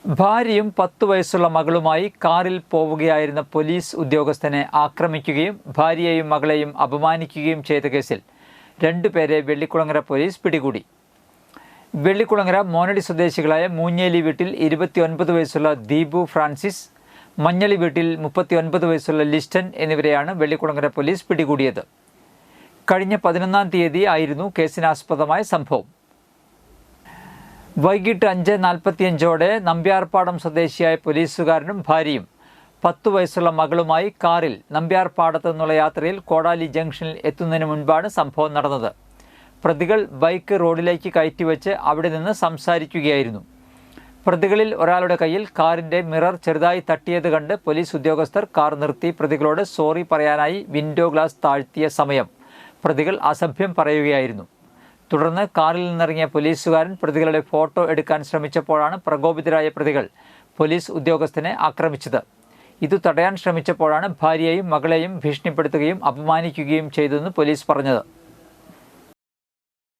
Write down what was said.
ഭാര്യയും 10 വയസ്സുള്ള മകളുമായി കാറിൽ പോവുകയായിരുന്ന പോലീസ് ഉദ്യോഗസ്ഥനെ ആക്രമിക്കുകയും ഭാര്യയെയും മകളെയും അപമാനിക്കുകയും ചെയ്ത കേസിൽ 2 പേരെ വെള്ളിക്കുളങ്ങര പോലീസ് പിടികൂടി. വെള്ളിക്കുളങ്ങര മോനടി സ്വദേശികളായ മൂഞ്ഞേലി വീട്ടിൽ 29 വയസ്സുള്ള ദീപു ഫ്രാൻസിസ്, മഞ്ഞളി വീട്ടിൽ 39 വയസ്സുള്ള ലിസ്റ്റൻ എന്നിവരെയാണ് വെള്ളിക്കുളങ്ങര പോലീസ് പിടികൂടിയത്. കഴിഞ്ഞ 11-ാം തീയതി ആയിരുന്നു കേസിനാസ്പദമായ സംഭവം. വൈകിട്ട് 5:45 നമ്പ്യാർപാടം സ്വദേശിയായ പോലീസുകാരനും ഭാര്യയും 10 വയസ്സുള്ള മകളുമായി കാറിൽ നമ്പ്യാർപാടത്തു നിന്നുള്ള യാത്രയിൽ കോടാലി ജംഗ്ഷനിൽ എത്തുന്നതിന് മുൻപാണ് സംഭവം നടന്നത്. പ്രതികൾ ബൈക്ക് റോഡിലേക്ക് കയറ്റിവെച്ച് അവിടെ നിന്ന് സംസാരിക്കുകയായിരുന്നു. പ്രതികളിൽ ഒരാളുടെ കയ്യിൽ കാറിൻ്റെ മിറർ ചെറുതായി തട്ടിയത് കണ്ട് പോലീസ് ഉദ്യോഗസ്ഥർ കാർ നിർത്തി പ്രതികളോട് സോറി പറയാനായി വിൻഡോ ഗ്ലാസ് താഴ്ത്തിയ സമയം പ്രതികൾ അസഭ്യം പറയുകയായിരുന്നു. തുടർന്ന് കാറിൽ നിന്നിറങ്ങിയ പോലീസുകാരൻ പ്രതികളുടെ ഫോട്ടോ എടുക്കാൻ ശ്രമിച്ചപ്പോഴാണ് പ്രകോപിതരായ പ്രതികൾ പോലീസ് ഉദ്യോഗസ്ഥനെ ആക്രമിച്ചത്. ഇത് തടയാൻ ശ്രമിച്ചപ്പോഴാണ് ഭാര്യയെയും മകളെയും ഭീഷണിപ്പെടുത്തുകയും അപമാനിക്കുകയും ചെയ്തതെന്ന് പോലീസ് പറഞ്ഞത്.